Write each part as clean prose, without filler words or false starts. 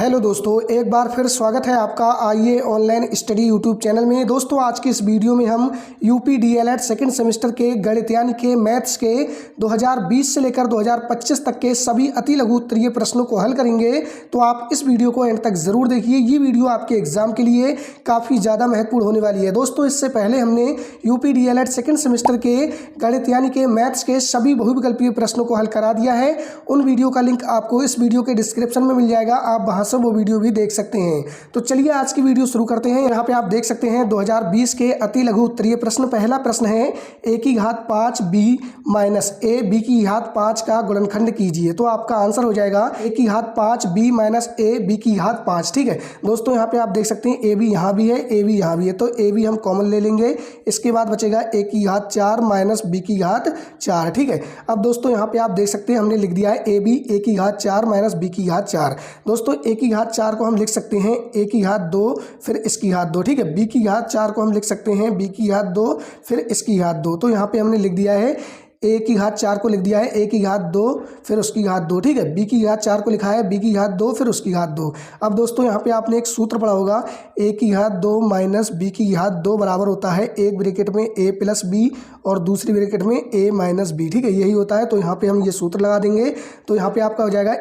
Hello दोस्तों, एक बार फिर स्वागत है आपका आइए ऑनलाइन स्टडी यूट्यूब चैनल में। दोस्तों आज की इस वीडियो में हम यूपी डीएलएड सेकंड सेमेस्टर के गणित यानी के मैथ्स के 2020 से लेकर 2025 तक के सभी अति लघु उत्तरीय प्रश्नों को हल करेंगे। तो आप इस वीडियो को एंड तक ज़रूर देखिए, ये वीडियो आपके एग्जाम के लिए काफ़ी ज़्यादा महत्वपूर्ण होने वाली है। दोस्तों इससे पहले हमने यूपी डीएलएड सेकंड सेमेस्टर के गणित यानी के मैथ्स के सभी बहुविकल्पीय प्रश्नों को हल करा दिया है। उन वीडियो का लिंक आपको इस वीडियो के डिस्क्रिप्शन में मिल जाएगा, आप वहां से वो वीडियो भी देख सकते हैं। तो चलिए आज की वीडियो शुरू करते हैं। यहाँ पे आप देख सकते हैं 2020 के अति लघु उत्तरीय प्रश्न। पहला प्रश्न है a की घात 5 b माइनस a b की घात 5 का गुणनखंड कीजिए। तो आपका आंसर हो जाएगा a की घात 5 b माइनस a b की घात 5। ठीक है दोस्तों, यहाँ पे आप देख सकते हैं a b यहाँ भी है, a b यहाँ भी है, तो a b हम कॉमन ले लेंगे। इसके बाद बचेगा a की घात 4 माइनस b की घात 4। ठीक है, अब दोस्तों यहाँ पे आप देख सकते हैं हमने लिख दिया है a की घात 4 माइनस b की घात 4। दोस्तों a की घात 4 को हम लिख सकते हैं a की घात 2 फिर इसकी घात 2। ठीक है, b की घात 4 को हम लिख सकते हैं b की घात 2 फिर इसकी घात 2। तो यहाँ पे हमने लिख दिया है a की घात 4 को लिख दिया है a की घात 2 फिर उसकी घात 2। ठीक है, b की घात 4 को लिखा है b की घात 2 फिर उसकी घात 2। अब दोस्तों यहाँ पे आपने एक सूत्र पढ़ा होगा, a की घात 2 माइनस b की घात 2 बराबर होता है एक ब्रैकेट में a प्लस b और दूसरी ब्रैकेट में a माइनस b। ठीक है, यही होता है। तो यहाँ पे हम ये सूत्र लगा देंगे। तो यहाँ पे आपका हो जाएगा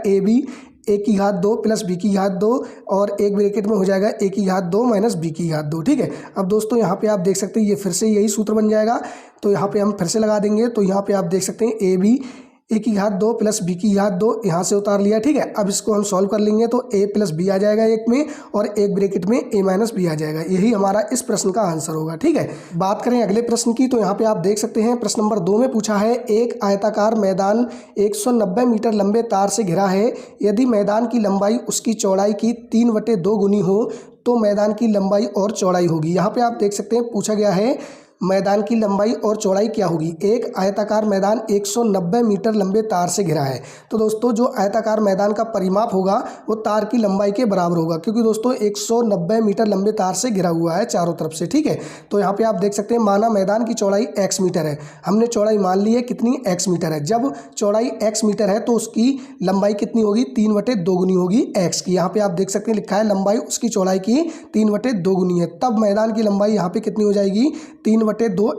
a की घात 2 प्लस b की घात 2 और एक ब्रैकेट में हो जाएगा a की घात 2 माइनस b की घात 2। ठीक है, अब दोस्तों यहाँ पे आप देख सकते हैं ये फिर से यही सूत्र बन जाएगा। तो यहाँ पे हम फिर से लगा देंगे। तो यहाँ पे आप देख सकते हैं a की घात 2 प्लस b की घात 2 यहाँ से उतार लिया। ठीक है, अब इसको हम सॉल्व कर लेंगे तो a प्लस बी आ जाएगा एक में और एक ब्रैकेट में a माइनस बी आ जाएगा। यही हमारा इस प्रश्न का आंसर होगा। ठीक है, बात करें अगले प्रश्न की। तो यहाँ पे आप देख सकते हैं प्रश्न नंबर 2 में पूछा है एक आयताकार मैदान 190 मीटर लंबे तार से घिरा है। यदि मैदान की लंबाई उसकी चौड़ाई की 3/2 गुनी हो तो मैदान की लंबाई और चौड़ाई होगी। यहाँ पे आप देख सकते हैं पूछा गया है मैदान की लंबाई और चौड़ाई क्या होगी। एक आयताकार मैदान 190 मीटर लंबे तार से घिरा है। तो दोस्तों जो आयताकार मैदान का परिमाप होगा वो तार की लंबाई के बराबर होगा, क्योंकि दोस्तों 190 मीटर लंबे तार से घिरा हुआ है चारों तरफ से। ठीक है, तो यहाँ पे आप देख सकते हैं माना मैदान की चौड़ाई x मीटर है। हमने चौड़ाई मान ली है कितनी, x मीटर है। जब चौड़ाई x मीटर है तो उसकी लंबाई कितनी होगी, 3/2 गुनी होगी x की। यहाँ पे आप देख सकते हैं लिखा है लंबाई उसकी चौड़ाई की 3/2 गुनी है। तब मैदान की लंबाई यहाँ पे कितनी हो जाएगी, 3/2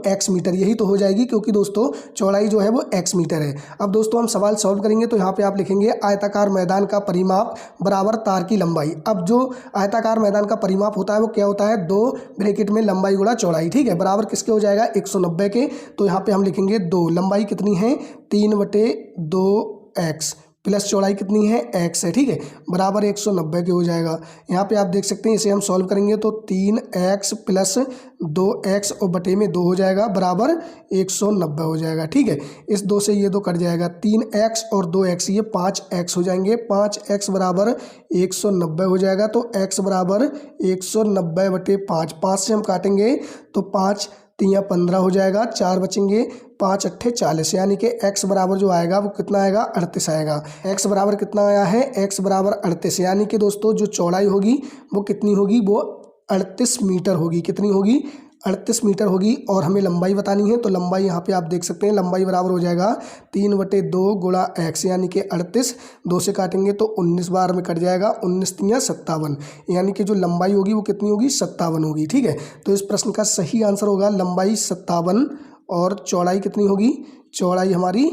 x मीटर। यही तो हो जाएगी क्योंकि दोस्तों चौड़ाई जो है वो x मीटर है। अब दोस्तों हम सवाल सॉल्व करेंगे तो यहाँ पे आप लिखेंगे आयताकार मैदान का परिमाप बराबर तार की लंबाई। अब जो आयताकार मैदान का परिमाप होता है वो क्या होता है, 2 ब्रैकेट में लंबाई गुणा चौड़ाई। ठीक है, बराबर किसके हो जाएगा, 190 के। तो यहाँ पे हम लिखेंगे 2, लंबाई कितनी है 3/2x प्लस चौड़ाई कितनी है x है। ठीक है, बराबर 190 के हो जाएगा। यहाँ पे आप देख सकते हैं इसे हम सॉल्व करेंगे तो 3x प्लस 2x और बटे में 2 हो जाएगा बराबर 190 हो जाएगा। ठीक है, इस 2 से ये 2 कट जाएगा, 3x और 2x ये 5x हो जाएंगे। 5x बराबर 190 हो जाएगा। तो x बराबर 190/5, 5 से हम काटेंगे तो 5 3 15 हो जाएगा, 4 बचेंगे, 5 8 40, यानी कि x बराबर जो आएगा वो कितना आएगा, 38 आएगा। x बराबर कितना आया है, x बराबर 38, यानी कि दोस्तों जो चौड़ाई होगी वो कितनी होगी, वो 38 मीटर होगी। कितनी होगी, 38 मीटर होगी। और हमें लंबाई बतानी है तो लंबाई यहाँ पे आप देख सकते हैं लंबाई बराबर हो जाएगा 3/2 गुणा x, यानी कि 38। 2 से काटेंगे तो 19 बार में कट जाएगा, 19 3 57, यानी कि जो लंबाई होगी वो कितनी होगी, 57 होगी। ठीक है, तो इस प्रश्न का सही आंसर होगा लंबाई 57 और चौड़ाई कितनी होगी, चौड़ाई हमारी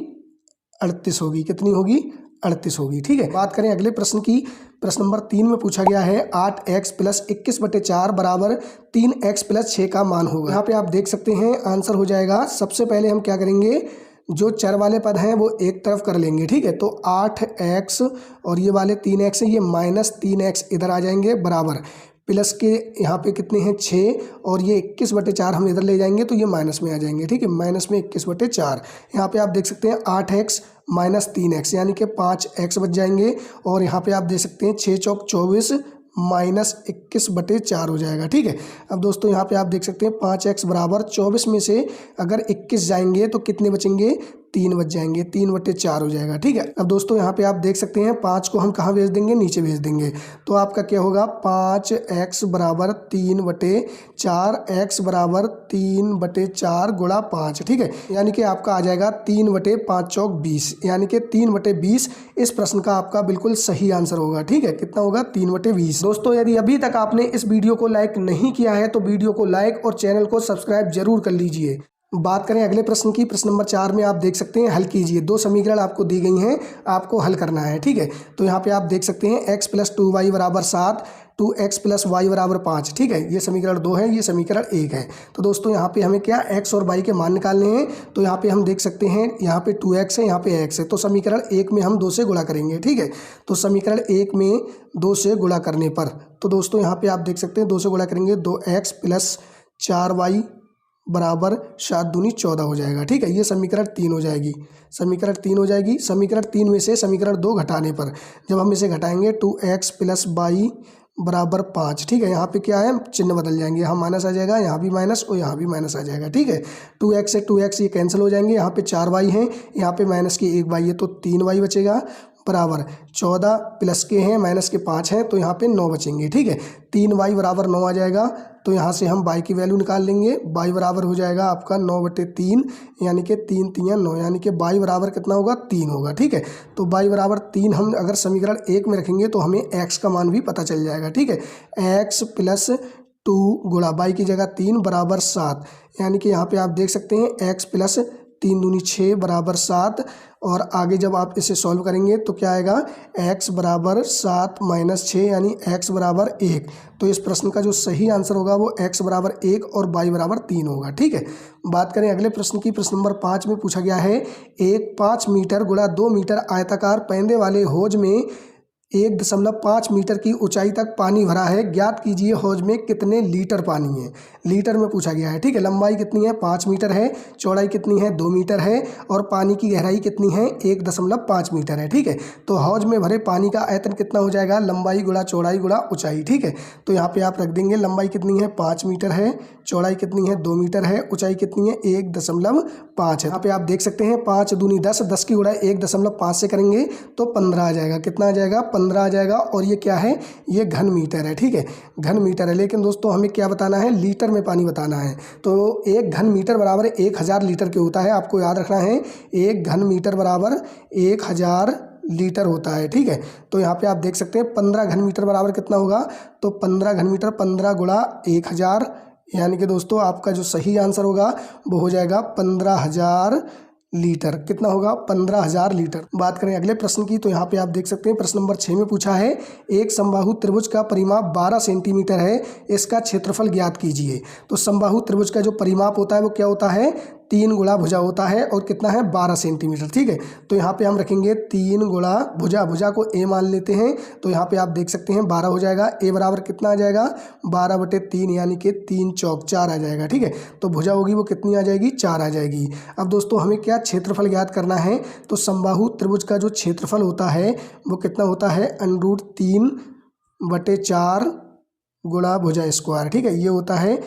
38 होगी। कितनी होगी, 38 होगी। ठीक है, बात करें अगले प्रश्न की। प्रश्न नंबर 3 में पूछा गया है 8x प्लस 21/4 बराबर 3x प्लस 6 का मान होगा। यहाँ पे आप देख सकते हैं आंसर हो जाएगा। सबसे पहले हम क्या करेंगे, जो चर वाले पद हैं वो एक तरफ कर लेंगे। ठीक है, तो 8x और ये वाले 3x है, ये माइनस 3x इधर आ जाएंगे बराबर प्लस के यहाँ पे कितने हैं 6 और ये 21/4 हम इधर ले जाएंगे तो ये माइनस में आ जाएंगे। ठीक है, माइनस में 21/4। यहाँ पे आप देख सकते हैं 8x माइनस 3x यानी कि 5x बच जाएंगे। और यहाँ पे आप देख सकते हैं 6 चौक 24 माइनस 21/4 हो जाएगा। ठीक है, अब दोस्तों यहाँ पे आप देख सकते हैं 5x बराबर 24 में से अगर 21 जाएंगे तो कितने बचेंगे, 3 बच जाएंगे, 3/4 हो जाएगा। ठीक है, अब दोस्तों यहाँ पे आप देख सकते हैं 5 को हम कहाँ भेज देंगे, नीचे भेज देंगे। तो आपका क्या होगा, 5x बराबर 3/4, x बराबर 3/4 गुणा 5। ठीक है, यानी कि आपका आ जाएगा 3/5 चौक 20, यानी कि 3/20 इस प्रश्न का आपका बिल्कुल सही आंसर होगा। ठीक है, कितना होगा, 3/20। दोस्तों यदि अभी तक आपने इस वीडियो को लाइक नहीं किया है तो वीडियो को लाइक और चैनल को सब्सक्राइब जरूर कर लीजिए। बात करें अगले प्रश्न की, प्रश्न नंबर 4 में आप देख सकते हैं, हल कीजिए। 2 समीकरण आपको दी गई हैं, आपको हल करना है। ठीक है, तो यहाँ पे आप देख सकते हैं x + 2y बराबर 7, 2x + y बराबर 5। ठीक है, ये समीकरण 2 है, ये समीकरण 1 है। तो दोस्तों यहाँ पे हमें क्या x और y के मान निकालने हैं। तो यहाँ पे हम देख सकते हैं, यहाँ पे 2x है, यहाँ पे x है। तो समीकरण 1 में हम 2 से गुणा करेंगे। ठीक है, तो समीकरण 1 में 2 से गुणा करने पर, तो दोस्तों यहाँ पे आप देख सकते हैं 2 से गुणा करेंगे, 2x + 4y बराबर 7 दूनी 14 हो जाएगा। ठीक है, ये समीकरण 3 हो जाएगी, समीकरण 3 हो जाएगी। समीकरण 3 में से समीकरण 2 घटाने पर, जब हम इसे घटाएंगे 2x + y बराबर 5। ठीक है, यहाँ पे क्या है, चिन्ह बदल जाएंगे, यहाँ माइनस आ जाएगा, यहाँ भी माइनस और यहाँ भी माइनस आ जाएगा। ठीक है, 2x से 2x ये कैंसिल हो जाएंगे, यहाँ पे 4y है, यहाँ पे माइनस की 1y है, तो 3y बचेगा बराबर 14 प्लस के हैं माइनस के 5 हैं, तो यहाँ पे 9 बचेंगे। ठीक है, 3y बराबर 9 आ जाएगा। तो यहाँ से हम y की वैल्यू निकाल लेंगे, y बराबर हो जाएगा आपका 9/3, यानी कि 3 × 9, यानी कि y बराबर कितना होगा, 3 होगा। ठीक है, तो y बराबर 3 हम अगर समीकरण 1 में रखेंगे तो हमें x का मान भी पता चल जाएगा। ठीक है, x + 2 गुणा y की जगह 3 बराबर 7, यानी कि यहाँ पे आप देख सकते हैं x + 3 दूनी 6 बराबर 7। और आगे जब आप इसे सॉल्व करेंगे तो क्या आएगा, x बराबर 7 - 6, यानी x बराबर 1। तो इस प्रश्न का जो सही आंसर होगा वो x बराबर 1 और y बराबर 3 होगा। ठीक है, बात करें अगले प्रश्न की, प्रश्न नंबर 5 में पूछा गया है, एक 5 मीटर गुणा 2 मीटर आयताकार पैंदे वाले हौज में 1.5 मीटर की ऊंचाई तक पानी भरा है, ज्ञात कीजिए हौज में कितने लीटर पानी है। लीटर में पूछा गया है। ठीक है, लंबाई कितनी है, 5 मीटर है, चौड़ाई कितनी है, 2 मीटर है, और पानी की गहराई कितनी है, 1.5 मीटर है। ठीक है, तो हौज में भरे पानी का आयतन कितना हो जाएगा, लंबाई गुणा चौड़ाई गुणा ऊंचाई। ठीक है, तो यहाँ पे आप रख देंगे, लंबाई कितनी है, 5 मीटर है, चौड़ाई कितनी है, 2 मीटर है, ऊंचाई कितनी है, 1.5 है। यहाँ पे आप देख सकते हैं 5 दूनी 10, 10 की गुणा 1.5 से करेंगे तो 15 आ जाएगा। कितना आ जाएगा, 15 आ जाएगा। और ये क्या है, ये घन मीटर है। ठीक है, घन मीटर है, लेकिन दोस्तों हमें क्या बताना है, लीटर में पानी बताना है। तो 1 घन मीटर बराबर 1000 लीटर के होता है, आपको याद रखना है, 1 घन मीटर बराबर 1000 लीटर होता है। ठीक है, तो यहाँ पे आप देख सकते हैं 15 घन मीटर बराबर कितना होगा, तो 15 घन मीटर 15 गुणा 1000, यानी कि दोस्तों आपका जो सही आंसर होगा वो हो जाएगा 15,000 लीटर। कितना होगा, 15,000 लीटर। बात करें अगले प्रश्न की, तो यहाँ पे आप देख सकते हैं प्रश्न नंबर 6 में पूछा है, एक समबाहु त्रिभुज का परिमाप 12 सेंटीमीटर है, इसका क्षेत्रफल ज्ञात कीजिए। तो समबाहु त्रिभुज का जो परिमाप होता है वो क्या होता है, 3 गुणा भुजा होता है, और कितना है, 12 सेंटीमीटर। ठीक है, तो यहाँ पे हम रखेंगे 3 गुणा भुजा, भुजा को a मान लेते हैं। तो यहाँ पे आप देख सकते हैं 12 हो जाएगा, a बराबर कितना आ जाएगा, 12/3, यानी कि 3 चौक 4 आ जाएगा। ठीक है, तो भुजा होगी वो कितनी आ जाएगी, 4 आ जाएगी। अब दोस्तों हमें क्या क्षेत्रफल ज्ञात करना है, तो समबाहु त्रिभुज का जो क्षेत्रफल होता है वो कितना होता है, √3/4 गुणा भुजा स्क्वायर। ठीक है, ये होता है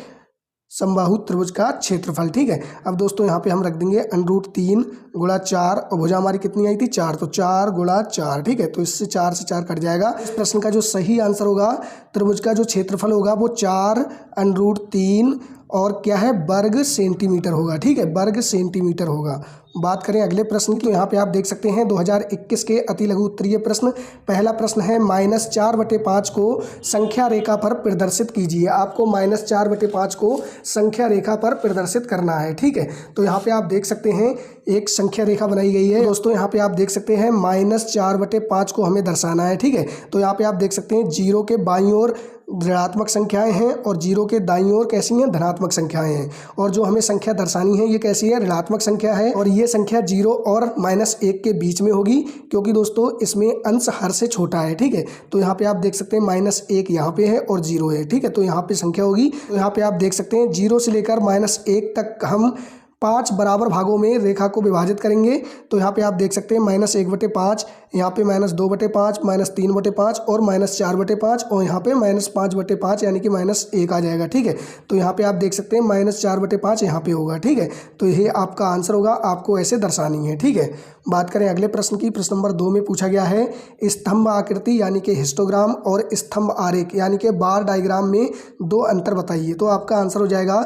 समबाहु त्रिभुज का क्षेत्रफल। ठीक है, अब दोस्तों यहाँ पे हम रख देंगे √3 गुणा 4, और भुजा हमारी कितनी आई थी, 4, तो 4 गुणा 4। ठीक है, तो इससे 4 से 4 कट जाएगा। इस प्रश्न का जो सही आंसर होगा, त्रिभुज का जो क्षेत्रफल होगा वो 4√3 और क्या है, वर्ग सेंटीमीटर होगा। ठीक है, वर्ग सेंटीमीटर होगा। बात करें अगले प्रश्न की, तो यहाँ पे आप देख सकते हैं 2021 के अति लघु उत्तरीय प्रश्न। पहला प्रश्न है, -4/5 को संख्या रेखा पर प्रदर्शित कीजिए। आपको -4/5 को संख्या रेखा पर प्रदर्शित करना है। ठीक है, तो यहाँ पे आप देख सकते हैं एक संख्या रेखा बनाई गई है। दोस्तों यहाँ पे आप देख सकते हैं -4/5 को हमें दर्शाना है। ठीक है, तो यहाँ पे आप देख सकते हैं 0 के बाईं ओर ऋणात्मक संख्याएं हैं और 0 के दाईं ओर कैसी हैं, धनात्मक संख्याएं हैं। और जो हमें संख्या दर्शानी है ये कैसी है, ऋणात्मक संख्या है, और ये संख्या 0 और -1 के बीच में होगी, क्योंकि दोस्तों इसमें अंश हर से छोटा है। ठीक है, तो यहाँ पे आप देख सकते हैं -1 यहाँ पे है और 0 है। ठीक है, तो यहाँ पे संख्या होगी, तो यहाँ पे आप देख सकते हैं 0 से लेकर -1 तक हम 5 बराबर भागों में रेखा को विभाजित करेंगे तो यहाँ पे आप देख सकते हैं -1/5, यहाँ पे -2/5, -3/5 और -4/5 और यहाँ पे -5/5 यानी कि -1 आ जाएगा। ठीक है, तो यहाँ पे आप देख सकते हैं -4/5 यहाँ पे होगा। ठीक है, तो ये आपका आंसर होगा, आपको ऐसे दर्शानी है। ठीक है, बात करें अगले प्रश्न की। प्रश्न नंबर 2 में पूछा गया है स्तंभ आकृति यानी कि हिस्टोग्राम और स्तंभ आरेख यानी कि बार डायग्राम में 2 अंतर बताइए। तो आपका आंसर हो जाएगा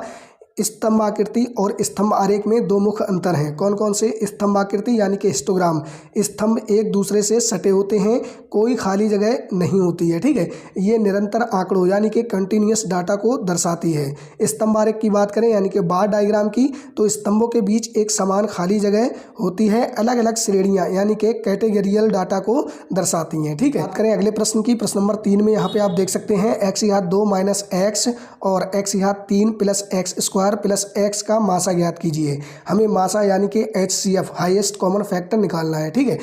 स्तंभ आकृति और स्तंभ आरेख में 2 मुख्य अंतर हैं। कौन कौन से? स्तंभ आकृति यानी कि हिस्टोग्राम, स्तंभ एक दूसरे से सटे होते हैं, कोई खाली जगह नहीं होती है। ठीक है, ये निरंतर आंकड़ों यानी कि कंटिन्यूअस डाटा को दर्शाती है। स्तंभ आरेख की बात करें यानी कि बार डायग्राम की, तो स्तंभों के बीच एक समान खाली जगह होती है, अलग अलग श्रेणियां यानी कि कैटेगरियल डाटा को दर्शाती हैं। ठीक है, बात करें अगले प्रश्न की। प्रश्न नंबर 3 में यहाँ पे आप देख सकते हैं x⁻² - x और x⁻³ + x² प्लस x का मासा ज्ञात कीजिए। हमें मासा यानी कि HCF हाईएस्ट कॉमन फैक्टर निकालना है। ठीक है,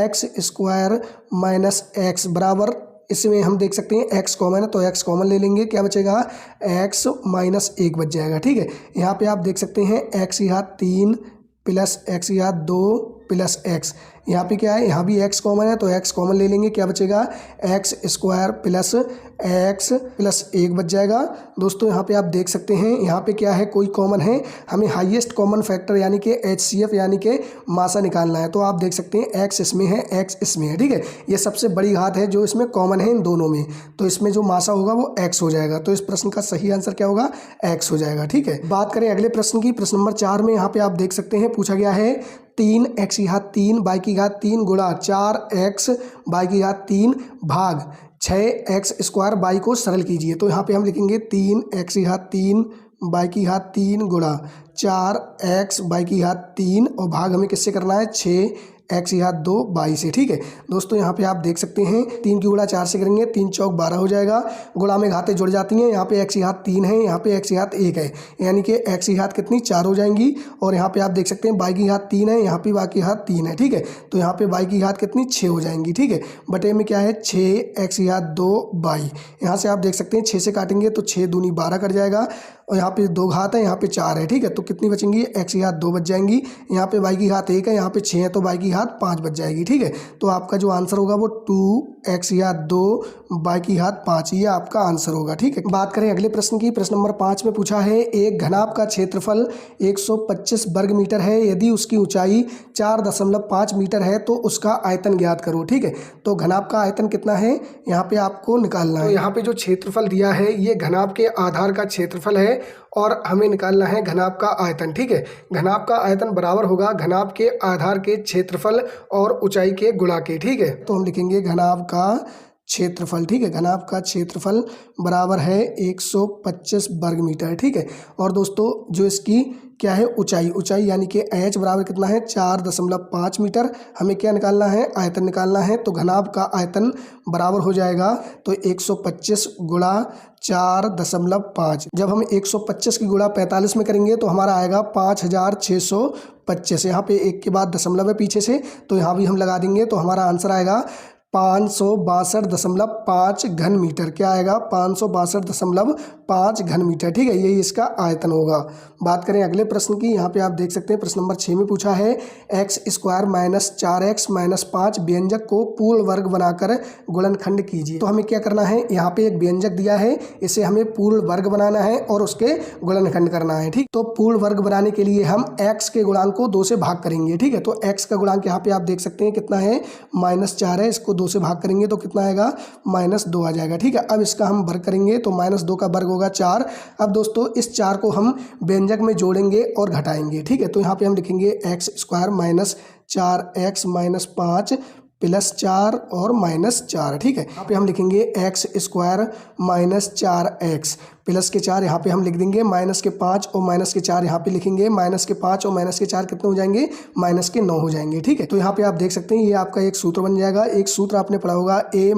x² - x बराबर, इसमें हम देख सकते हैं x कॉमन है तो x कॉमन ले लेंगे, क्या बचेगा? x - 1 बच जाएगा। ठीक है, यहाँ पे आप देख सकते हैं x⁻³ + x⁻² + x, यहाँ पे क्या है? यहाँ भी x कॉमन है तो x कॉमन ले लेंगे, क्या बचेगा? x² + x + 1 बच जाएगा। दोस्तों यहाँ पे आप देख सकते हैं, यहाँ पे क्या है? कोई कॉमन है, हमें हाईएस्ट कॉमन फैक्टर यानी कि HCF यानी कि मासा निकालना है। तो आप देख सकते हैं x इसमें है, x इसमें है। ठीक है, ये सबसे बड़ी घात है जो इसमें कॉमन है इन दोनों में, तो इसमें जो मासा होगा वो x हो जाएगा। तो इस प्रश्न का सही आंसर क्या होगा? x हो जाएगा। ठीक है, बात करें अगले प्रश्न की। प्रश्न नंबर 4 में यहाँ पे आप देख सकते हैं पूछा गया है 3x⁻³ y⁻³ गुणा 4x भाग 6x² को सरल कीजिए। तो यहाँ पे हम लिखेंगे 3x⁻³ y⁻³ गुणा 4x और भाग हमें किससे करना है? 6x⁻² से। ठीक है, दोस्तों यहाँ पे आप देख सकते हैं 3 की गुणा 4 से करेंगे, 3 चौक 12 हो जाएगा। गुणा में घातें जुड़ जाती हैं, यहाँ पे x⁻³ है, यहाँ पे x⁻1 है, यानी कि x⁻ कितनी? 4 हो जाएंगी। और यहाँ पे आप देख सकते हैं y⁻3 है, यहाँ पे y⁻3 है। ठीक है, तो यहाँ पे y⁻ कितनी? 6 हो जाएंगी। ठीक है, बटे में क्या है? 6x⁻²y। यहाँ से आप देख सकते हैं 6 से काटेंगे तो 6 दूनी 12 कट जाएगा और यहाँ पे 2 घात है, यहाँ पे 4 है। ठीक है, तो कितनी बचेंगी? x⁻2 बच जाएंगी। यहाँ पे y⁻1 है, यहाँ पे 6 है तो y⁻5 बच जाएगी। ठीक है, तो आपका जो आंसर होगा वो 2x⁻2 y⁻5 ये आपका आंसर होगा। ठीक है, बात करें अगले प्रश्न की। प्रश्न नंबर 5 में पूछा है एक घनाभ का क्षेत्रफल 125 वर्ग मीटर है, यदि उसकी ऊंचाई 4.5 मीटर है तो उसका आयतन ज्ञात करो। ठीक है, तो घनाभ का आयतन कितना है यहाँ पे आपको निकालना है। तो यहाँ पे जो क्षेत्रफल दिया है ये घनाभ के आधार का क्षेत्रफल है और हमें निकालना है घनाभ का आयतन। ठीक है, घनाभ का आयतन बराबर होगा घनाभ के आधार के क्षेत्रफल और ऊंचाई के गुणा के। ठीक है, तो हम लिखेंगे घनाभ का क्षेत्रफल। ठीक है, घनाभ का क्षेत्रफल बराबर है 125 वर्ग मीटर। ठीक है, और दोस्तों जो इसकी क्या है? ऊंचाई यानी कि h बराबर कितना है? 4.5 मीटर। हमें क्या निकालना है? आयतन निकालना है। तो घनाभ का आयतन बराबर हो जाएगा तो 125 गुणा 4.5। जब हम 125 की गुणा 45 में करेंगे तो हमारा आएगा 5625। यहाँ पे 1 के बाद दशमलव है पीछे से, तो यहाँ भी हम लगा देंगे तो हमारा आंसर आएगा 562.5 घन मीटर। क्या आएगा? 562.5 घन मीटर। ठीक है, यही इसका आयतन होगा। बात करें अगले प्रश्न की। यहाँ पे आप देख सकते हैं प्रश्न नंबर 6 में पूछा है x² - 4x - 5 व्यंजक को पूर्ण वर्ग बनाकर गुणनखंड कीजिए। तो हमें क्या करना है? यहाँ पे एक व्यंजक दिया है, इसे हमें पूर्ण वर्ग बनाना है और उसके गुणनखंड करना है। ठीक, तो पूर्ण वर्ग बनाने के लिए हम x के गुणांक को 2 से भाग करेंगे। ठीक है, तो x का गुणांक यहाँ पे आप देख सकते हैं कितना है? -4 है, इसको 2 से भाग करेंगे तो कितना आएगा? -2 आ जाएगा। ठीक है, अब इसका हम वर्ग करेंगे तो -2 का वर्ग होगा 4। अब दोस्तों इस 4 को हम व्यंजक में जोड़ेंगे और घटाएंगे। ठीक है, तो यहाँ पे हम लिखेंगे x² - 4x - 5 + 4 और -4। ठीक है, यहाँ पे हम लिखेंगे x² - 4x प्लस के 4 यहाँ पे हम लिख देंगे, -5 और -4 यहाँ पे लिखेंगे। -5 और -4 कितने हो जाएंगे? -9 हो जाएंगे। ठीक है, तो यहाँ पे आप देख सकते हैं ये आपका एक सूत्र बन जाएगा। एक सूत्र आपने पढ़ा होगा a -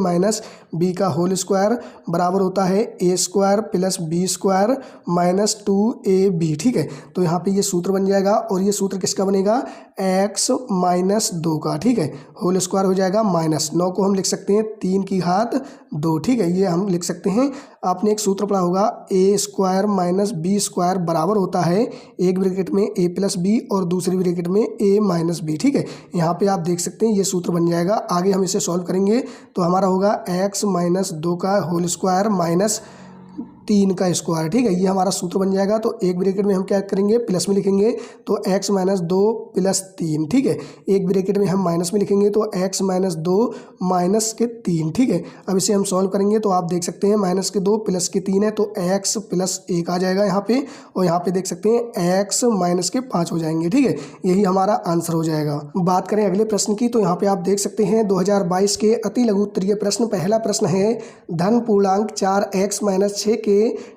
b का होल स्क्वायर बराबर होता है a² + b² - 2ab। ठीक है, तो यहाँ पे ये सूत्र बन जाएगा और ये सूत्र किसका बनेगा? x - 2 का। ठीक है, होल स्क्वायर हो जाएगा -9 को हम लिख सकते हैं 3 की घात 2। ठीक है, ये हम लिख सकते हैं। आपने एक सूत्र पढ़ा होगा ए स्क्वायर माइनस बी स्क्वायर बराबर होता है एक ब्रैकेट में ए प्लस बी और दूसरी ब्रैकेट में ए माइनस बी। ठीक है, यहाँ पे आप देख सकते हैं ये सूत्र बन जाएगा। आगे हम इसे सॉल्व करेंगे तो हमारा होगा एक्स माइनस 2 का होल स्क्वायर माइनस 3 का स्क्वायर। ठीक है, ये हमारा सूत्र बन जाएगा। तो एक ब्रैकेट में हम क्या करेंगे, प्लस में लिखेंगे तो x माइनस 2 प्लस 3। ठीक है, एक ब्रैकेट में हम माइनस में लिखेंगे तो x माइनस 2 माइनस के 3। ठीक है, अब इसे हम सॉल्व करेंगे तो आप देख सकते हैं माइनस के 2 प्लस के 3 है तो x प्लस 1 आ जाएगा यहाँ पे, और यहाँ पे देख सकते हैं x माइनस के 5 हो जाएंगे। ठीक है, यही हमारा आंसर हो जाएगा। बात करें अगले प्रश्न की तो यहाँ पे आप देख सकते हैं 2022 के अति लघु उत्तरीय प्रश्न। पहला प्रश्न है धन पूर्णांक 4x माइनस 6 के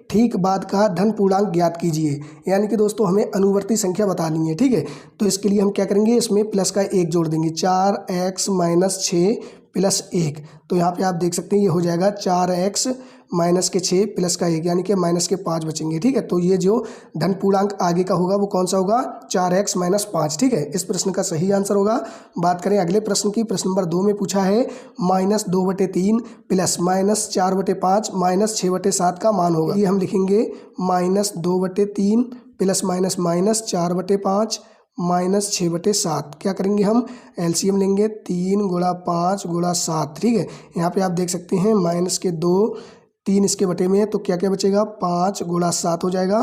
ठीक बाद का धन पूर्णांक ज्ञात कीजिए। यानी कि दोस्तों हमें अनुवर्ती संख्या बतानी है। ठीक है, तो इसके लिए हम क्या करेंगे, इसमें प्लस का 1 जोड़ देंगे, 4x माइनस 6 प्लस 1। तो यहाँ पे आप देख सकते हैं ये हो जाएगा 4x माइनस के 6 प्लस का 1 यानी कि माइनस के 5 बचेंगे। ठीक है, तो ये जो धन पूर्णांक आगे का होगा वो कौन सा होगा, 4x माइनस 5। ठीक है, इस प्रश्न का सही आंसर होगा। बात करें अगले प्रश्न की, प्रश्न नंबर 2 में पूछा है माइनस 2/3 प्लस माइनस 4/5 माइनस 6/7 का मान होगा। ये हम लिखेंगे minus 2/3 plus minus minus 4/5 minus 6/7। क्या करेंगे हम, एलसीएम लेंगे, 3 गुणा 5 गुणा 7। ठीक है, यहाँ पे आप देख सकते हैं माइनस के 2, 3 इसके बटे में है तो क्या क्या बचेगा, 5 गुणा 7 हो जाएगा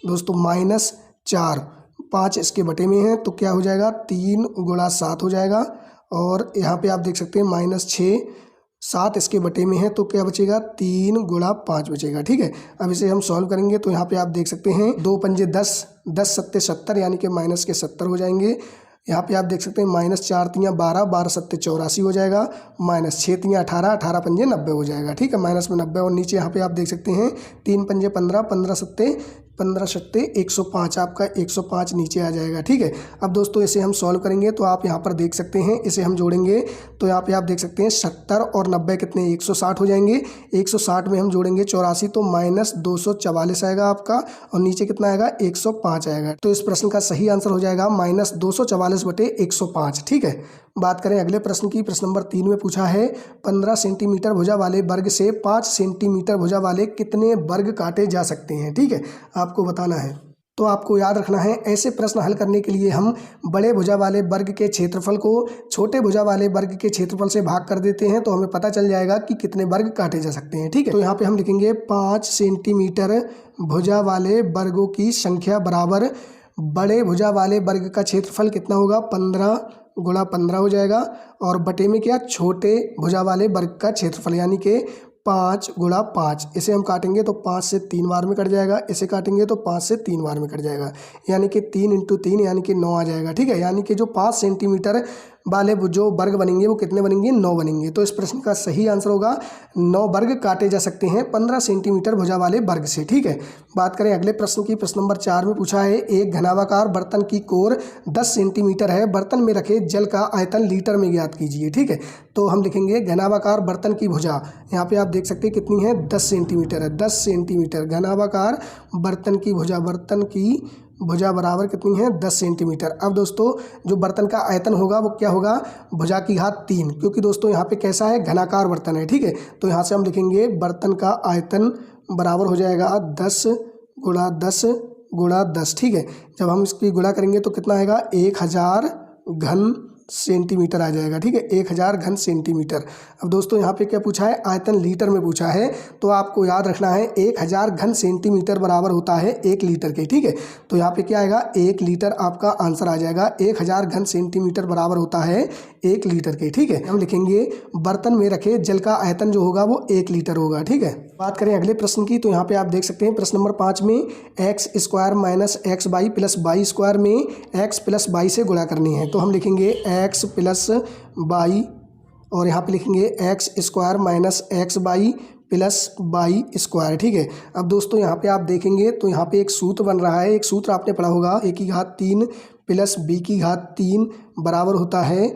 दोस्तों, माइनस 4, 5 इसके बटे में है तो क्या हो जाएगा, 3 गुणा 7 हो जाएगा। और यहाँ पे आप देख सकते हैं माइनस 6, 7 इसके बटे में है तो क्या बचेगा, 3 गुणा 5 बचेगा। ठीक है, अब इसे हम सॉल्व करेंगे तो यहाँ पे आप देख सकते हैं 2 पंजे 10, 10 सत्ते 70 यानी कि माइनस के 70 हो जाएंगे। यहाँ पे आप देख सकते हैं माइनस 4 तियाँ 12, 12 सत्ते 84 हो जाएगा, माइनस 6 तियाँ 18, 18 पंजे 90 हो जाएगा। ठीक है, माइनस में 90 और नीचे यहाँ पे आप देख सकते हैं 3 पंजे 15, 15 सत्ते 105 आपका 105 नीचे आ जाएगा। ठीक है, अब दोस्तों इसे हम सॉल्व करेंगे तो आप यहाँ पर देख सकते हैं इसे हम जोड़ेंगे तो यहाँ पे आप देख सकते हैं 70 और 90 कितने 160 हो जाएंगे। 160 में हम जोड़ेंगे 84 तो माइनस 244 आएगा आपका, और नीचे कितना आएगा, 105 आएगा। तो इस प्रश्न का सही आंसर हो जाएगा माइनस 244/105। ठीक है, बात करें अगले प्रश्न की, प्रश्न नंबर 3 में पूछा है 15 सेंटीमीटर भुजा वाले वर्ग से 5 सेंटीमीटर भुजा वाले कितने वर्ग काटे जा सकते हैं। ठीक है, आपको बताना है। तो आपको याद रखना है ऐसे प्रश्न हल करने के लिए हम बड़े भुजा वाले वर्ग के क्षेत्रफल को छोटे भुजा वाले वर्ग के क्षेत्रफल से भाग कर देते हैं तो हमें पता चल जाएगा कि कितने वर्ग काटे जा सकते हैं। ठीक है, तो यहाँ पे हम लिखेंगे 5 सेंटीमीटर भुजा वाले वर्गों की संख्या बराबर बड़े भुजा वाले वर्ग का क्षेत्रफल कितना होगा, 15 गुणा 15 हो जाएगा, और बटे में क्या, छोटे भुजा वाले वर्ग का क्षेत्रफल यानी कि 5 गुणा 5। इसे हम काटेंगे तो 5 से 3 बार में कट जाएगा, इसे काटेंगे तो 5 से 3 बार में कट जाएगा, यानी कि 3 × 3 यानी कि 9 आ जाएगा। ठीक है, यानी कि जो 5 सेंटीमीटर वाले जो वर्ग बनेंगे वो कितने बनेंगे, 9 बनेंगे। तो इस प्रश्न का सही आंसर होगा 9 वर्ग काटे जा सकते हैं 15 सेंटीमीटर भुजा वाले वर्ग से। ठीक है, बात करें अगले प्रश्न की, प्रश्न नंबर 4 में पूछा है एक घनाभाकार बर्तन की कोर 10 सेंटीमीटर है, बर्तन में रखे जल का आयतन लीटर में ज्ञात कीजिए। ठीक है, तो हम लिखेंगे घनाभाकार बर्तन की भुजा, यहाँ पे आप देख सकते हैं कितनी है, 10 सेंटीमीटर है, 10 सेंटीमीटर घनाभाकार बर्तन की भुजा, बर्तन की भुजा बराबर कितनी है, 10 सेंटीमीटर। अब दोस्तों जो बर्तन का आयतन होगा वो क्या होगा, भुजा की घात 3, क्योंकि दोस्तों यहाँ पे कैसा है, घनाकार बर्तन है। ठीक है, तो यहाँ से हम लिखेंगे बर्तन का आयतन बराबर हो जाएगा 10 गुणा 10 गुणा 10। ठीक है, जब हम इसकी गुणा करेंगे तो कितना आएगा, 1000 घन सेंटीमीटर आ जाएगा। ठीक है, 1000 घन सेंटीमीटर। अब दोस्तों यहाँ पे क्या पूछा है, आयतन लीटर में पूछा है, तो आपको याद रखना है 1000 घन सेंटीमीटर बराबर होता है 1 लीटर के। ठीक है, तो यहाँ पे क्या आएगा, 1 लीटर आपका आंसर आ जाएगा। 1000 घन सेंटीमीटर बराबर होता है 1 लीटर के। ठीक है, हम लिखेंगे बर्तन में रखे जल का आयतन जो होगा वो 1 लीटर होगा। ठीक है, बात करें अगले प्रश्न की, तो यहाँ पे आप देख सकते हैं प्रश्न नंबर 5 में x square minus x y plus y square में एक्स प्लस वाई से गुणा करनी है। तो हम लिखेंगे एक्स प्लस वाई, और यहाँ पे लिखेंगे x square minus x y plus y square. ठीक है, अब दोस्तों यहाँ पे आप देखेंगे तो यहाँ पे एक सूत्र बन रहा है, एक सूत्र आपने पढ़ा होगा, ए की घात 3 प्लस बी की घात 3 बराबर होता है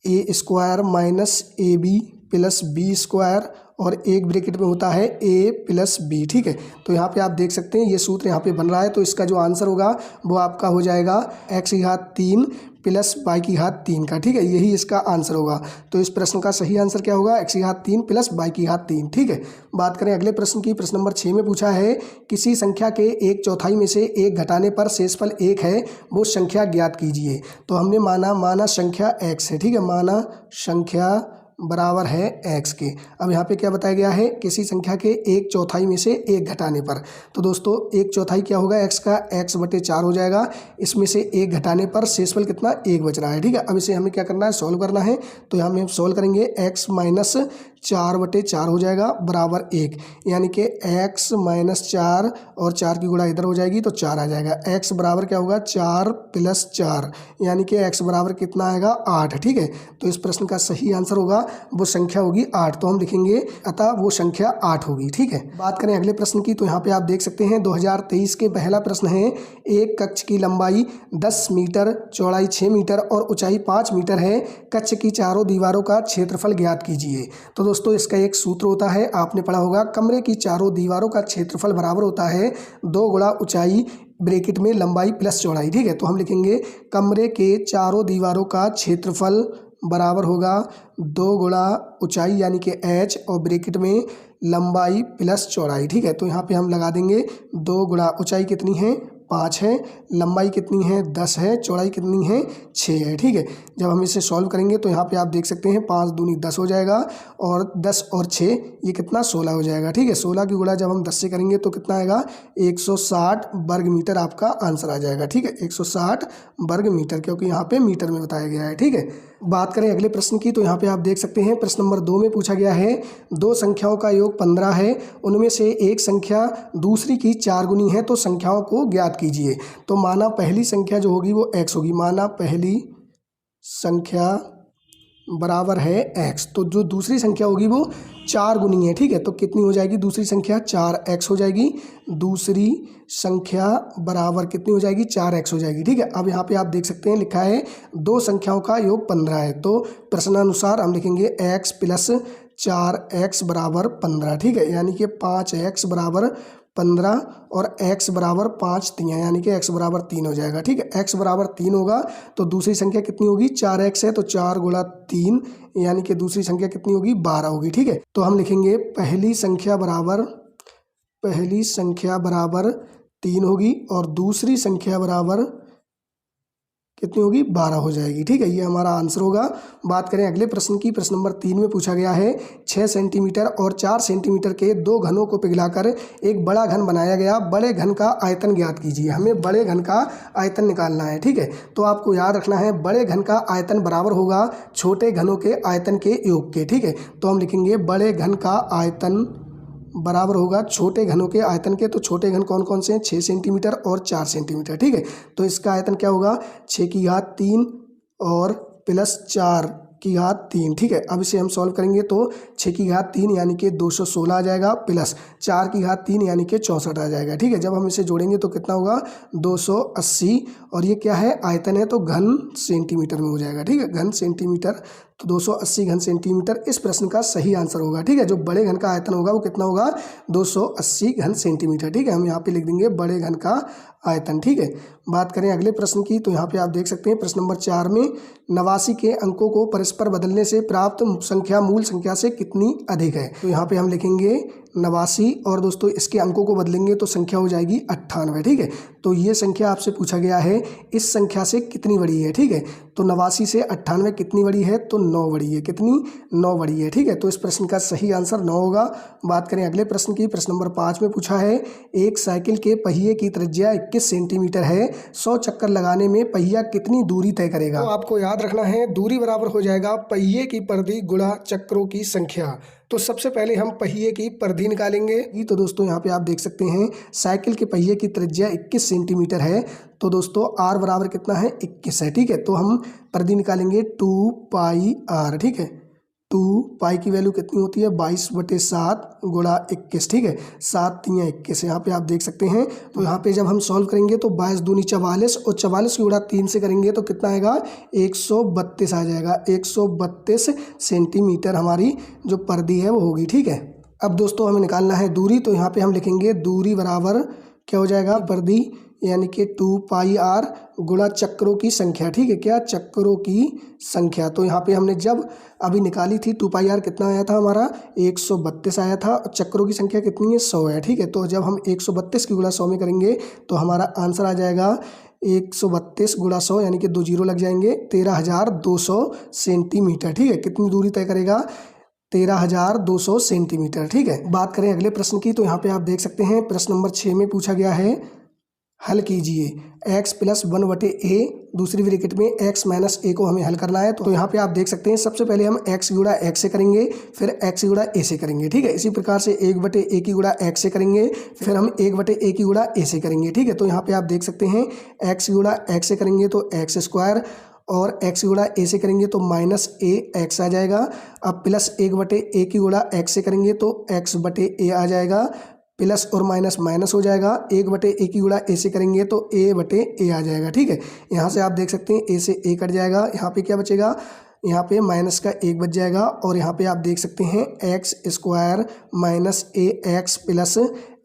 a square minus a b plus b square, और एक ब्रैकेट में होता है ए प्लस बी। ठीक है, तो यहाँ पे आप देख सकते हैं ये सूत्र यहाँ पे बन रहा है, तो इसका जो आंसर होगा वो आपका हो जाएगा एक्स की घात 3 प्लस y की घात 3 का, ठीक है, यही इसका आंसर होगा। तो इस प्रश्न का सही आंसर क्या होगा, x की घात 3 प्लस y की घात 3, ठीक है। बात करें अगले प्रश्न की। प्रश्न नंबर 6 में पूछा है किसी संख्या के 1/4 में से 1 घटाने पर शेषफल 1 है, वो संख्या ज्ञात कीजिए। तो हमने माना संख्या x है, ठीक है, माना संख्या बराबर है x के। अब यहाँ पे क्या बताया गया है, किसी संख्या के 1/4 में से 1 घटाने पर। तो दोस्तों 1/4 क्या होगा x का, x/4 हो जाएगा। इसमें से 1 घटाने पर शेषफल कितना, 1 बच रहा है, ठीक है। अब इसे हमें क्या करना है, सॉल्व करना है। तो यहाँ में हम सॉल्व करेंगे, x माइनस 4/4 हो जाएगा बराबर 1, यानी कि x माइनस 4 और 4 की गुणा इधर हो जाएगी तो 4 आ जाएगा। x बराबर क्या होगा, 4 + 4, यानी कि x बराबर कितना आएगा, 8, ठीक है। तो इस प्रश्न का सही आंसर होगा, वो संख्या होगी 8। तो हम लिखेंगे अतः वो संख्या 8 होगी, ठीक है। बात करें अगले प्रश्न की। तो यहाँ पे आप देख सकते हैं 2023 के पहला प्रश्न है, एक कक्ष की लंबाई 10 मीटर, चौड़ाई 6 मीटर और ऊंचाई 5 मीटर है। कक्ष की चारों दीवारों का क्षेत्रफल ज्ञात कीजिए। तो दोस्तों इसका एक सूत्र होता है, आपने पढ़ा होगा, कमरे की चारों दीवारों का क्षेत्रफल बराबर होता है 2 गुणा ऊंचाई ब्रैकेट में लंबाई प्लस चौड़ाई, ठीक है। तो हम लिखेंगे कमरे के चारों दीवारों का क्षेत्रफल बराबर होगा 2 गुणा ऊंचाई यानी कि h और ब्रैकेट में लंबाई प्लस चौड़ाई, ठीक है। तो यहाँ पे हम लगा देंगे 2 गुणा ऊंचाई कितनी है, 5 है, लंबाई कितनी है, 10 है, चौड़ाई कितनी है, 6 है, ठीक है। जब हम इसे सॉल्व करेंगे तो यहाँ पे आप देख सकते हैं 5 दूनी 10 हो जाएगा और 10 और 6 ये कितना, 16 हो जाएगा, ठीक है। 16 की गुणा जब हम 10 से करेंगे तो कितना आएगा, 160 वर्ग मीटर आपका आंसर आ जाएगा, ठीक है, 160 वर्ग मीटर, क्योंकि यहाँ पे मीटर में बताया गया है, ठीक है। बात करें अगले प्रश्न की। तो यहाँ पे आप देख सकते हैं प्रश्न नंबर 2 में पूछा गया है, 2 संख्याओं का योग 15 है, उनमें से एक संख्या दूसरी की 4 गुनी है, तो संख्याओं को ज्ञात कीजिए। तो माना पहली संख्या जो होगी वो x होगी, माना पहली संख्या बराबर है x, तो जो दूसरी संख्या होगी वो 4 गुनी है, ठीक है। तो कितनी हो जाएगी दूसरी संख्या, 4x हो जाएगी। दूसरी संख्या बराबर कितनी हो जाएगी, 4x हो जाएगी, ठीक है। अब यहाँ पे आप देख सकते हैं लिखा है 2 संख्याओं का योग 15 है, तो प्रश्नानुसार हम लिखेंगे x + 4x बराबर 15, ठीक है, यानी कि 5x बराबर 15 और x बराबर 5 3 यानी कि x बराबर 3 हो जाएगा, ठीक है। x बराबर 3 होगा तो दूसरी संख्या कितनी होगी, 4x है, तो 4 गुणा 3 यानी कि दूसरी संख्या कितनी होगी, 12 होगी, ठीक है। तो हम लिखेंगे पहली संख्या बराबर 3 होगी और दूसरी संख्या बराबर कितनी होगी, 12 हो जाएगी, ठीक है, ये हमारा आंसर होगा। बात करें अगले प्रश्न की। प्रश्न नंबर 3 में पूछा गया है, 6 सेंटीमीटर और 4 सेंटीमीटर के 2 घनों को पिघलाकर एक बड़ा घन बनाया गया, बड़े घन का आयतन ज्ञात कीजिए। हमें बड़े घन का आयतन निकालना है, ठीक है। तो आपको याद रखना है बड़े घन का आयतन बराबर होगा छोटे घनों के आयतन के योग के, ठीक है। तो हम लिखेंगे बड़े घन का आयतन बराबर होगा छोटे घनों के आयतन के। तो छोटे घन कौन कौन से हैं, 6 सेंटीमीटर और 4 सेंटीमीटर, ठीक है। तो इसका आयतन क्या होगा, 6 की घात 3 और प्लस 4 की घात 3, ठीक है। अब इसे हम सॉल्व करेंगे तो 6 की घात 3 यानी कि 216 आ जाएगा, प्लस 4 की घात 3 यानी कि 64 आ जाएगा, ठीक है। जब हम इसे जोड़ेंगे तो कितना होगा, 280, और ये क्या है, आयतन है, तो घन सेंटीमीटर में हो जाएगा, ठीक है, घन सेंटीमीटर। तो 280 घन सेंटीमीटर इस प्रश्न का सही आंसर होगा, ठीक है। जो बड़े घन का आयतन होगा वो कितना होगा, 280 घन सेंटीमीटर, ठीक है। हम यहाँ पे लिख देंगे बड़े घन का आयतन, ठीक है। बात करें अगले प्रश्न की। तो यहाँ पे आप देख सकते हैं प्रश्न नंबर 4 में 89 के अंकों को परस्पर बदलने से प्राप्त संख्या मूल संख्या से कितनी अधिक है। तो यहाँ पे हम लिखेंगे 89 और दोस्तों इसके अंकों को बदलेंगे तो संख्या हो जाएगी 98, ठीक है। तो ये संख्या आपसे पूछा गया है इस संख्या से कितनी बड़ी है, ठीक है। तो 89 से 98 कितनी बड़ी है, तो 9 बड़ी है, कितनी, 9 बड़ी है, ठीक है। तो इस प्रश्न का सही आंसर 9 होगा। बात करें अगले प्रश्न की। प्रश्न नंबर 5 में पूछा है, एक साइकिल के पहिए की त्रिज्या 21 सेंटीमीटर है, 100 चक्कर लगाने में पहिया कितनी दूरी तय करेगा। तो आपको याद रखना है दूरी बराबर हो जाएगा पहिए की परिधि गुणा चक्रों की संख्या। तो सबसे पहले हम पहिए की परिधि निकालेंगे। तो दोस्तों यहाँ पे आप देख सकते हैं साइकिल के पहिए की त्रिज्या 21 सेंटीमीटर है, तो दोस्तों r बराबर कितना है, 21 है, ठीक है। तो हम परिधि निकालेंगे 2πr, ठीक है। 2π की वैल्यू कितनी होती है, 22/7 गुणा 21, ठीक है, 7 3 21, यहाँ पे आप देख सकते हैं। तो यहाँ पे जब हम सॉल्व करेंगे तो 22 दूनी 44 और 44 की गुणा 3 से करेंगे तो कितना आएगा, 132 आ जाएगा। 132 सेंटीमीटर हमारी जो परिधि है वो होगी, ठीक है। अब दोस्तों हमें निकालना है दूरी। तो यहाँ पे हम लिखेंगे दूरी बराबर क्या हो जाएगा, परिधि यानी कि 2πr गुणा चक्रों की संख्या, ठीक है, क्या चक्रों की संख्या। तो यहाँ पे हमने जब अभी निकाली थी 2πr कितना आया था हमारा 132 आया था, चक्रों की संख्या कितनी है 100 है, ठीक है। तो जब हम 132 की गुणा 100 में करेंगे तो हमारा आंसर आ जाएगा 132 गुणा 100 यानी कि 2 जीरो लग जाएंगे, 13,200 सेंटीमीटर, ठीक है। कितनी दूरी तय करेगा 13,200 सेंटीमीटर, ठीक है। बात करें अगले प्रश्न की तो यहाँ पे आप देख सकते हैं प्रश्न नंबर 6 में पूछा गया है, हल कीजिए x + 1/a दूसरी ब्रैकेट में x - a को हमें हल करना है। तो यहाँ पे आप देख सकते हैं सबसे पहले हम x गुणा x से करेंगे, फिर x गुणा a से करेंगे, ठीक है। इसी प्रकार से 1/a की गुणा x से करेंगे, फिर हम 1/a की गुणा a से करेंगे, ठीक है। तो यहाँ पे आप देख सकते हैं x गुणा x से करेंगे तो x² और x गुणा a से करेंगे तो -ax आ जाएगा। अब प्लस 1/a की गुणा x से करेंगे तो x/a आ जाएगा, प्लस और माइनस माइनस हो जाएगा, 1/a की गुणा a से करेंगे तो a/a आ जाएगा, ठीक है। यहाँ से आप देख सकते हैं a से a कट जाएगा, यहाँ पे क्या बचेगा, यहाँ पे माइनस का 1 बच जाएगा और यहाँ पे आप देख सकते हैं x² - ax प्लस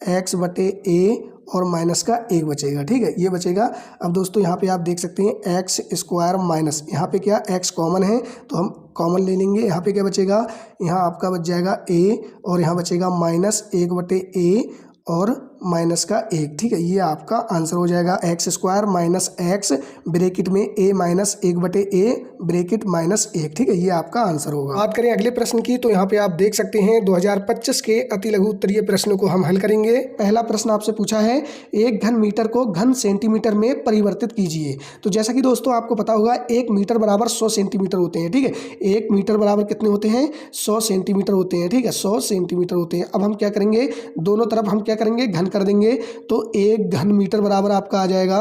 x/a और माइनस का 1 बचेगा, ठीक है, ये बचेगा। अब दोस्तों यहाँ पे आप देख सकते हैं x² माइनस, यहाँ पे क्या x कॉमन है तो हम कॉमन ले लेंगे, यहाँ पे क्या बचेगा, यहाँ आपका बच जाएगा a और यहाँ बचेगा -1/a और माइनस का 1, ठीक है। ये आपका आंसर हो जाएगा x² - x ब्रैकेट में a - 1/a ब्रैकेट -1, ठीक है, ये आपका आंसर होगा। बात करें अगले प्रश्न की तो यहाँ पे आप देख सकते हैं 2025 के अति लघु उत्तरीय प्रश्नों को हम हल करेंगे। पहला प्रश्न आपसे पूछा है 1 घन मीटर को घन सेंटीमीटर में परिवर्तित कीजिए। तो जैसा कि दोस्तों आपको पता होगा 1 मीटर बराबर 100 सेंटीमीटर होते हैं, ठीक है। 1 मीटर बराबर कितने होते हैं 100 सेंटीमीटर होते हैं, ठीक है, 100 सेंटीमीटर होते हैं। अब हम क्या करेंगे, दोनों तरफ हम क्या करेंगे घन कर देंगे तो 1 घन मीटर बराबर आपका आ जाएगा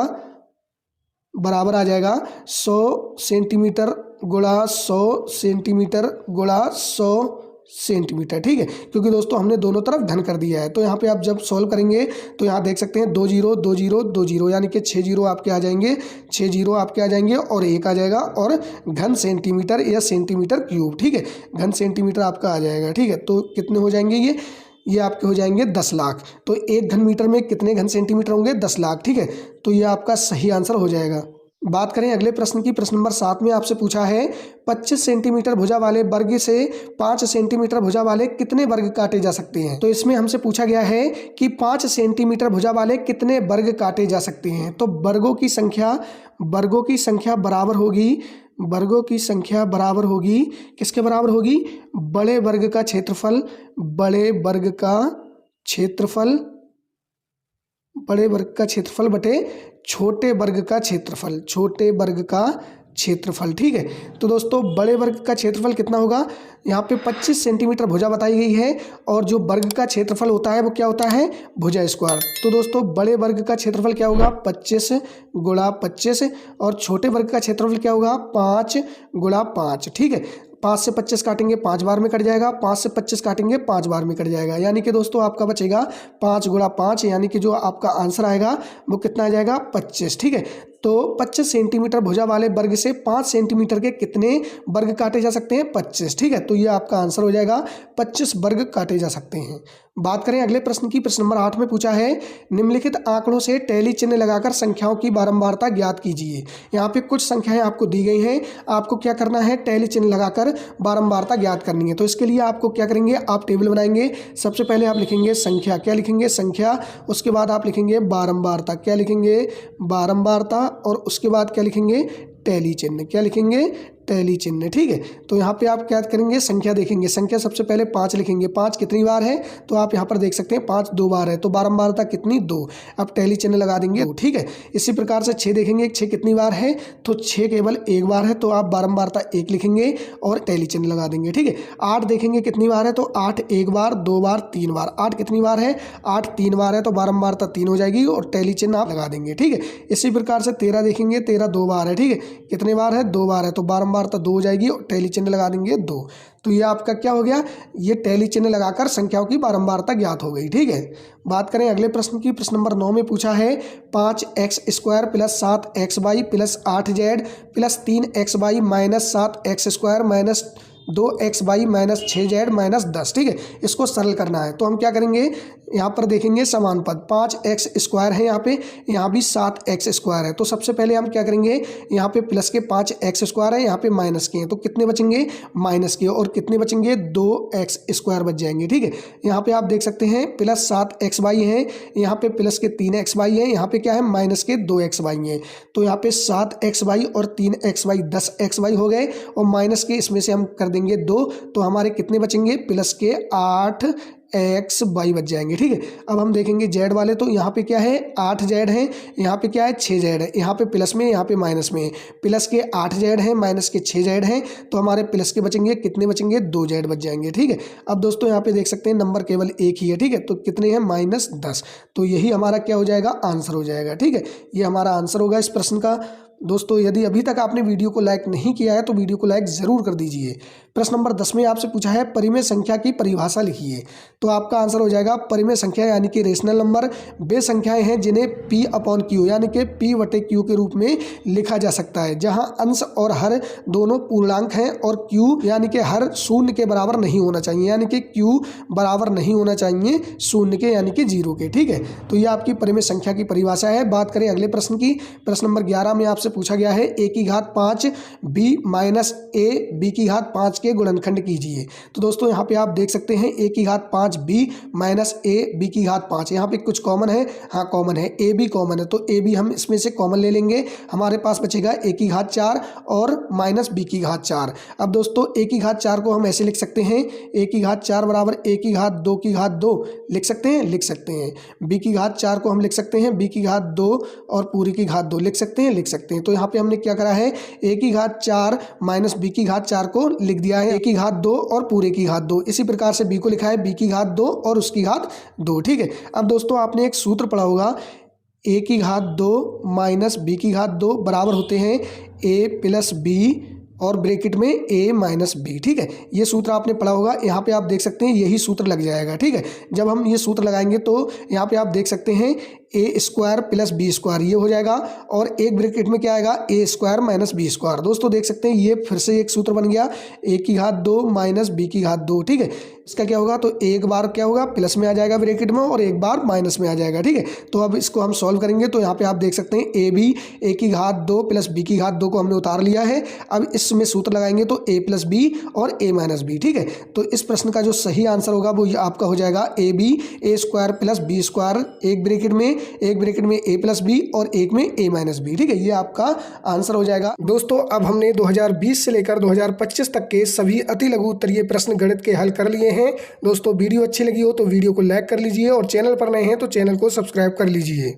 100 सेंटीमीटर गुणा 100 सेंटीमीटर गुणा 100 सेंटीमीटर, ठीक है, क्योंकि दोस्तों हमने दोनों तरफ घन कर दिया है। तो यहाँ पे आप जब सॉल्व करेंगे तो यहाँ देख सकते हैं 2 जीरो 2 जीरो 2 जीरो यानी कि 6 जीरो आपके आ जाएंगे, 6 जीरो आपके आ जाएंगे और 1 आ जाएगा और घन सेंटीमीटर या सेंटीमीटर क्यूब, ठीक है, घन सेंटीमीटर आपका आ जाएगा, ठीक है। तो कितने हो जाएंगे ये आपके हो जाएंगे 10 लाख। तो 1 घन मीटर में कितने घन सेंटीमीटर होंगे 10 लाख, ठीक है। तो ये आपका सही आंसर हो जाएगा। बात करें अगले प्रश्न की, प्रश्न नंबर 7 में आपसे पूछा है 25 सेंटीमीटर भुजा वाले वर्ग से 5 सेंटीमीटर भुजा वाले कितने वर्ग काटे जा सकते हैं। तो इसमें हमसे पूछा गया है कि 5 सेंटीमीटर भुजा वाले कितने वर्ग काटे जा सकते हैं। तो वर्गों की संख्या बराबर होगी, वर्गों की संख्या बराबर होगी किसके बराबर होगी, बड़े वर्ग का क्षेत्रफल, बड़े वर्ग का क्षेत्रफल बटे छोटे वर्ग का क्षेत्रफल, छोटे वर्ग का क्षेत्रफल, ठीक है। तो दोस्तों बड़े वर्ग का क्षेत्रफल कितना होगा, यहाँ पे 25 सेंटीमीटर भुजा बताई गई है और जो वर्ग का क्षेत्रफल होता है वो क्या होता है भुजा स्क्वायर। तो दोस्तों बड़े वर्ग का क्षेत्रफल क्या होगा 25 गुणा 25 और छोटे वर्ग का क्षेत्रफल क्या होगा 5 गुणा 5, ठीक है। 5 से 25 काटेंगे 5 बार में कट जाएगा, 5 से 25 काटेंगे 5 बार में कट जाएगा, यानी कि दोस्तों आपका बचेगा 5 गुणा 5, यानी कि जो आपका आंसर आएगा वो कितना आ जाएगा 25, ठीक है। तो 25 सेंटीमीटर भुजा वाले वर्ग से 5 सेंटीमीटर के कितने वर्ग काटे जा सकते हैं 25, ठीक है। तो ये आपका आंसर हो जाएगा 25 वर्ग काटे जा सकते हैं। बात करें अगले प्रश्न की, प्रश्न नंबर 8 में पूछा है निम्नलिखित आंकड़ों से टैली चिन्ह लगाकर संख्याओं की बारंबारता ज्ञात कीजिए। यहाँ पे कुछ संख्याएं आपको दी गई हैं, आपको क्या करना है टैली चिन्ह लगाकर बारंबारता ज्ञात करनी है। तो इसके लिए आपको क्या करेंगे, आप टेबल बनाएंगे। सबसे पहले आप लिखेंगे संख्या, क्या लिखेंगे संख्या, उसके बाद आप लिखेंगे बारंबारता, क्या लिखेंगे बारंबारता, और उसके बाद क्या लिखेंगे टैली चिन्ह, क्या लिखेंगे टैली चिन्ह, ठीक है। तो यहाँ पे आप क्या करेंगे संख्या देखेंगे, संख्या सबसे पहले 5 लिखेंगे, 5 कितनी बार है तो आप यहाँ पर देख सकते हैं 5 2 बार है, तो बारंबारता कितनी 2, अब टैली चिन्ह लगा देंगे 2, ठीक है। इसी प्रकार से 6 देखेंगे, 6 कितनी बार है तो 6 केवल 1 बार है, तो आप बारंबारता 1 लिखेंगे और टैली चिन्ह लगा देंगे, ठीक है। 8 देखेंगे कितनी बार है तो 8 1 बार 2 बार 3 बार, 8 कितनी बार है 8 3 बार है, तो बारंबारता 3 हो जाएगी और टैली चिन्ह आप लगा देंगे, ठीक है। इसी प्रकार से 13 देखेंगे, 13 2 बार है, ठीक है, कितनी बार है 2 बार है, तो बारंबारता 2 हो जाएगी, टैली चिन्ह लगा देंगे 2। तो ये आपका क्या हो गया, ये टैली चिन्ह लगाकर संख्याओं की बारंबारता ज्ञात हो गई, ठीक है। बात करें अगले प्रश्न की, प्रश्न नंबर 9 में पूछा है 5x² + 7xy + 8z + 3xy - 7x² - 2xy - 6z - 10, ठीक है। इसको सरल करना है तो हम क्या करेंगे, यहाँ पर देखेंगे समान पद 5x स्क्वायर है, यहाँ भी 7x स्क्वायर है। तो सबसे पहले हम क्या करेंगे, यहाँ पे प्लस के 5x स्क्वायर है, यहाँ पे माइनस के हैं, तो कितने बचेंगे माइनस के, और कितने बचेंगे 2x स्क्वायर बच जाएंगे। ठीक है, यहाँ पे आप देख सकते हैं प्लस 7xy है, यहाँ पे प्लस के 3xy है, यहाँ पे क्या है माइनस के 2xy है। तो यहाँ पे 7xy और 3xy 10xy हो गए, और माइनस के इसमें से हम कर देंगे 2, तो हमारे कितने बचेंगे प्लस के 8xy बच जाएंगे। ठीक है, अब हम देखेंगे जेड वाले, तो यहाँ पे क्या है 8z है, यहाँ पे क्या है 6z है, यहाँ पे प्लस में यहाँ पे माइनस में, प्लस के 8z है माइनस के 6z है, तो हमारे प्लस के बचेंगे कितने बचेंगे 2z बच जाएंगे। ठीक है, अब दोस्तों यहाँ पे देख सकते हैं नंबर केवल एक ही है। ठीक है, तो कितने हैं -10, तो यही हमारा क्या हो जाएगा आंसर हो जाएगा। ठीक है, ये हमारा आंसर होगा इस प्रश्न का। दोस्तों यदि अभी तक आपने वीडियो को लाइक नहीं किया है तो वीडियो को लाइक ज़रूर कर दीजिए। प्रश्न नंबर 10 में आपसे पूछा है परिमेय संख्या की परिभाषा लिखिए, तो आपका आंसर हो जाएगा परिमेय संख्या यानी कि रेशनल नंबर वे संख्याएं हैं जिन्हें P/Q यानी कि P/Q के रूप में लिखा जा सकता है, जहां अंश और हर दोनों पूर्णांक हैं और Q यानी कि हर शून्य के बराबर नहीं होना चाहिए, यानी कि Q बराबर नहीं होना चाहिए शून्य के यानी कि 0 के। ठीक है, तो ये आपकी परिमेय संख्या की परिभाषा है। बात करें अगले प्रश्न की, प्रश्न नंबर 11 में आपसे पूछा गया है a⁵5 b minus a b⁵5 के गुणनखंड कीजिए। तो दोस्तों यहाँ पे आप देख सकते हैं a⁵5 b minus a b⁵5, यहाँ पे कुछ कॉमन है, हाँ कॉमन है, a भी कॉमन है, तो a भी हम इसमें से कॉमन ले लेंगे, हमारे पास बचेगा a⁵4 और माइनस b⁵4। अब दोस्तों a⁵4 को हम ऐसे लिख सकते हैं a⁵4 बराबर a⁵2 लिख सकते हैं, लिख सकते हैं। b⁵4 को हम लिख सकते हैं b⁵2 और पूरी की घात 2 लिख सकते हैं, लिख सकते हैं। तो यहाँ पे हमने क्या करा है a⁵4 माइनस b⁵4 को लिख दिया है a⁵2 और पूरे की घात 2। इसी प्रकार से b को लिखा है b⁵2 और उसकी घात 2। ठीक है, अब दोस्तों आपने एक सूत्र पढ़ा होगा a⁵2 माइनस b⁵2 बराबर होते हैं a प्लस b और ब्रैकेट में a माइनस b। ठीक है, ये सूत्र आपने पढ़ा होगा, यहाँ पे आप देख सकते हैं यही सूत्र लग जाएगा। ठीक है, जब हम ये सूत्र लगाएंगे तो यहाँ पे आप देख सकते हैं a² प्लस b², ये हो जाएगा, और एक ब्रैकेट में क्या आएगा a² माइनस b²। दोस्तों देख सकते हैं ये फिर से एक सूत्र बन गया a⁵2 माइनस b⁵2। ठीक है, इसका क्या होगा, तो एक बार क्या होगा प्लस में आ जाएगा ब्रैकेट में और एक बार माइनस में आ जाएगा। ठीक है, तो अब इसको हम सॉल्व करेंगे, तो यहाँ पे आप देख सकते हैं a⁵2 प्लस b⁵2 को हमने उतार लिया है। अब इसमें सूत्र लगाएंगे तो a प्लस b और a माइनस b। ठीक है, तो इस प्रश्न का जो सही आंसर होगा वो आपका हो जाएगा a² प्लस b², एक ब्रैकेट में a प्लस b और एक में a माइनस b। ठीक है, ये आपका आंसर हो जाएगा। दोस्तों अब हमने 2020 से लेकर 2025 तक के सभी अति लघु उत्तरीय प्रश्न गणित के हल कर लिए हैं। दोस्तों वीडियो अच्छी लगी हो तो वीडियो को लाइक कर लीजिए, और चैनल पर नए हैं तो चैनल को सब्सक्राइब कर लीजिए।